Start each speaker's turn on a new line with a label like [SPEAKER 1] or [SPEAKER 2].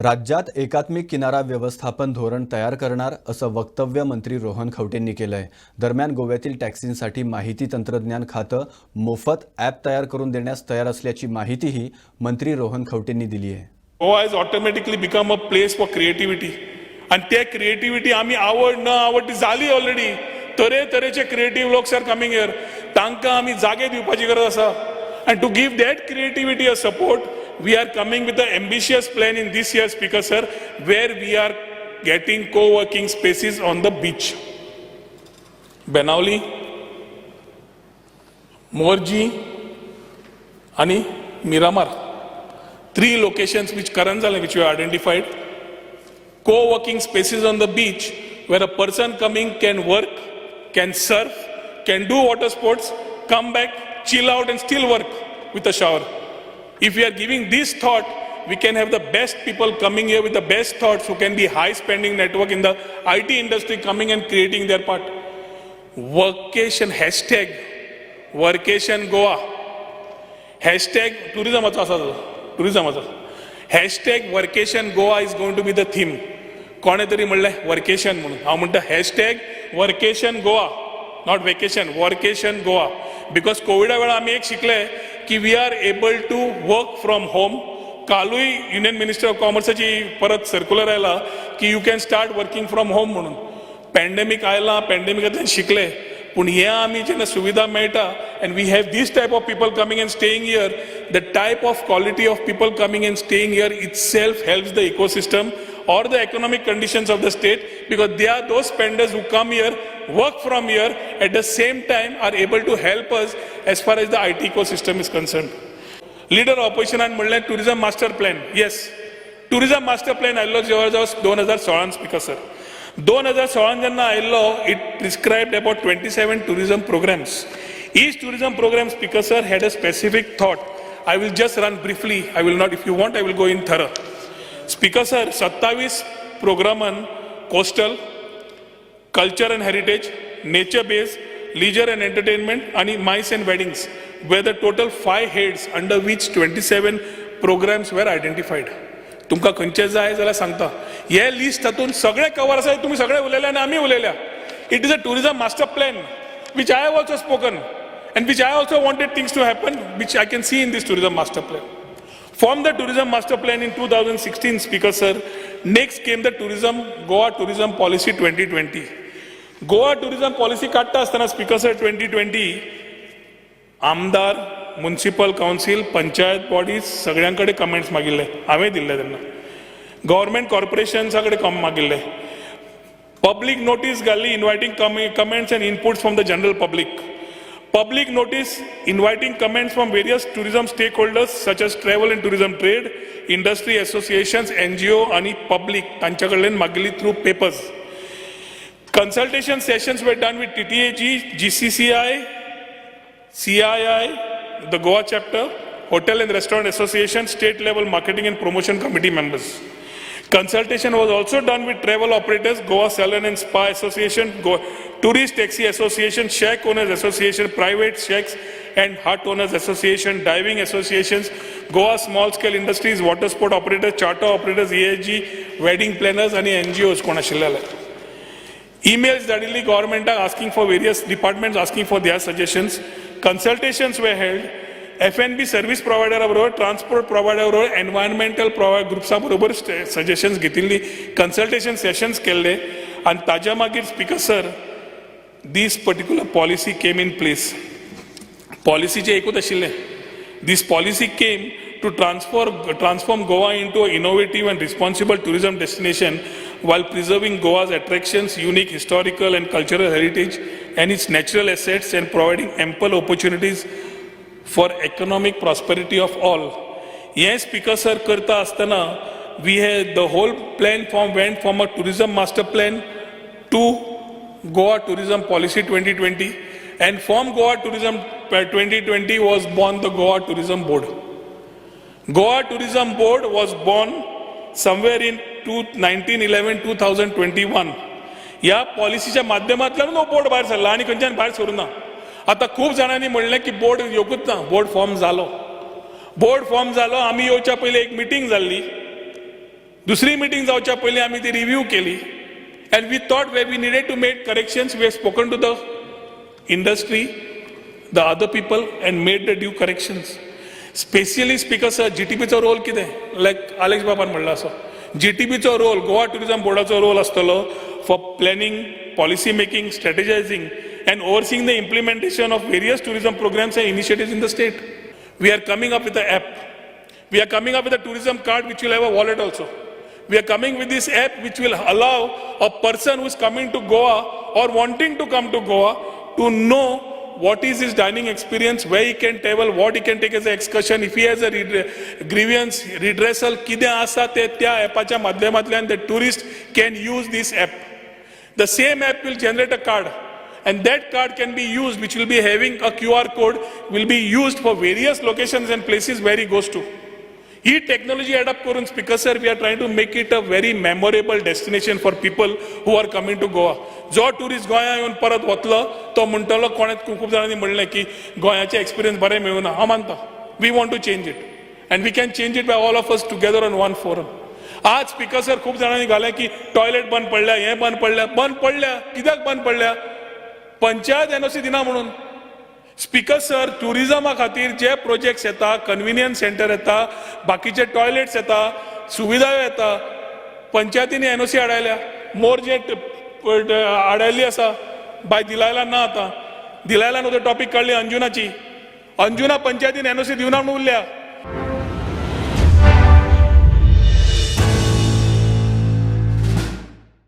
[SPEAKER 1] राज्यात एकात्मिक किनारा व्यवस्थापन धोरण तयार करणार असं वक्तव्य मंत्री रोहन खवटेंनी केलंय। दरम्यान गोव्यातील टॅक्सींसाठी माहिती तंत्रज्ञान खातं मोफत ॲप तयार करून देण्यास तयार असल्याची माहितीही मंत्री रोहन खवटेंनी दिली आहे।
[SPEAKER 2] Goa is automatically become a place for creativity आणि त्या क्रिएटिव्हिटी आम्ही आवड न आवड झाली ऑलरेडी। तरेतरेचे क्रिएटिव्ह लोक्स आर कमिंग हियर, तांकां आमी जागे दिवपाची गरज आसा and to give that creativity a support, we are coming with an ambitious plan in this year, Speaker Sir, where we are getting co-working spaces on the beach. Benauli, Morji, and Miramar. 3 locations which Karanjal, which we have identified. Co-working spaces on the beach where a person coming can work, can surf, can do water sports, come back, chill out and still work with a shower. If we are giving this thought, we can have the best people coming here with the best thoughts who can be high spending network in the IT industry coming and creating their part. Workation hashtag, workation Goa. Hashtag tourism hashtag workation Goa is going to be the theme. कोणे तरी म्हणले workation म्हणून, हांव म्हणटा hashtag workation Goa, not vacation, workation Goa. Because कोविडा वेळा आम्ही एक शिकले की we are able to work from home. कालूय युनियन मिनिस्टर ऑफ कॉमर्साची परत सर्क्युलर आयला की you can start working from home म्हणून. पॅन्डेमीक आयला, पॅन्डेमिकांतल्यान शिकले, पूण हे आमी जेन्ना सुविधा मेळटा and we have this type of people coming and staying here, the type of quality of people coming and staying here itself helps the ecosystem or the economic conditions of the state, because they are those spenders who come here, work from here, at the same time are able to help us as far as the IT ecosystem is concerned. Leader opposition and म्हणले tourism master plan. Yes, tourism master plan आयल्लो जवळजवळ 2016 speaker sir. 2016 जेन्ना आयल्लो, it prescribed about 27 tourism programs. Each tourism program, Speaker sir, had a specific thought. I will just run briefly. I will not, if you want, I will go in thorough. Speaker sir, 27 प्रोग्रामान coastal, culture and heritage, nature base, leisure and entertainment आणि MICE and weddings were the total 5 heads under which 27 programs were identified. तुमकां खंयचे जाय जाल्यार सांगता. हे list तातूंत सगळे कवर आसा, तुमी सगळे उलयल्या आनी आमी उलयल्या. It is a tourism master plan which I have also spoken and which I also wanted things to happen, which I can see in this tourism master plan. From the tourism master plan in 2016, Speaker sir, next came the Goa tourism policy 2020. Goa tourism policy काढता असताना Speaker sir 2020 आमदार, municipal council, panchayat bodies सगळ्यांकडे comments मागिल्ले, हांवें दिल्ले त्यांना. Government कॉर्पोरेशन्साकडे कम मागिल्ले. पब्लिक नोटीस घाल्ली inviting comments and inputs from the general public. Public notice inviting comments from various tourism stakeholders such as travel and tourism trade, industry associations, NGO and public तांच्याकडल्यान मागिल्ली through papers. Consultation sessions were done with TTAG, GCCI, CII, the Goa chapter, Hotel and Restaurant Association, state level marketing and promotion committee members. Consultation was also done with travel operators, Goa Salon and Spa Association, Tourist Taxi Association, Shack Owners Association, Private Shacks and Hut Owners Association, Diving Associations, Goa Small Scale Industries, Water Sport Operators, Charter Operators, ESG, Wedding Planners and NGOs कोण आशिल्ले. Emails धाडिल्ली government asking for various departments asking for their suggestions. Consultations were held. F&B service प्रोवायडरा बरोबर, transport प्रोवायडरा बरोबर, environmental ग्रुप्सा बरोबर suggestions घेतिल्ली, consultation sessions केल्ले आणि ताज्या मागीर speaker sir this particular policy came in place. पॉलिसीचे एकूच आशिल्लें, this policy came to transform Goa into a innovative and responsible tourism destination while preserving Goa's attractions, unique historical and cultural heritage and its natural assets and providing ample opportunities for economic prosperity of all. Yes, Speaker sir, करता असताना we had the whole plan went from a tourism master plan to Goa tourism policy 2020, and from Goa tourism 2020 was born the Goa tourism board. Goa tourism board was born somewhere in 1911-2021. या पॉलिसीच्या माध्यमातल्यान board भायर सरला आणि खंयच्यान भायर सरूं ना. आता खूप जणांनी म्हणले की बोर्ड येवकूच ना, बोर्ड फॉर्म झालो. आम्ही येवच्या पहिले एक मिटींग जाल्ली. दुसरी मिटींग जावच्या पयलीं आमी ती रिव्यू केली and we thought we we needed to make corrections we have spoken to the industry the other people and made the due corrections. Specially speaker sir जीटीपीचो रोल कितें लायक अलेक्स बाबान म्हणला असो जीटीपीचो रोल गोवा टुरिझम बोर्डाचो role आसतलो for planning policy making strategising and overseeing the implementation of various tourism programs and initiatives in the state. We are coming up with an app. We are coming up with a tourism card which will have a wallet also. We are coming with this app which will allow a person who is coming to Goa or wanting to come to Goa to know what is his dining experience, where he can travel, what he can take as an excursion, if he has a grievance, redressal, किदें आसा ते त्या ॲपाच्या माध्यमांतल्यान the tourist can use this app. The same app will generate a card. And that card can be used, which will be having a QR code, will be used for various locations and places where he goes to. He technology adapt करून speaker sir, we are trying to make it a very memorable destination for people who are coming to Goa. जो tourist गोंया येवन परत वतलो तो म्हणटलो कोणें खूब जाणांनी म्हणलें की गोंयाचे एक्सपिरियन्स बरें मेळूना. हांव मानता. We want to change it and we can change it by all of us together on one forum. आज स्पीकर सर खूब जाणांनी घालें की टॉयलेट बंद पडल्या, हें बंद पडल्या कित्याक बंद पडल्या? पंचायत एनओसी दिना म्हणून. स्पीकर सर टुरिजमा खातीर जे प्रोजेक्ट्स येता, कन्व्हिनियन्स सेंटर येता, बाकीचे टॉयलेट्स येता, सुविधायो येता, पंचायतींनी एनओसी हाडायल्या. मोर जे हाडायल्ली आसा बाय दिलायला ना आतां. दिलायला न्हू टॉपीक काडली अंजुनाची. अंजुना पंचायतीन एनओसी दिवना म्हणून उरल्या.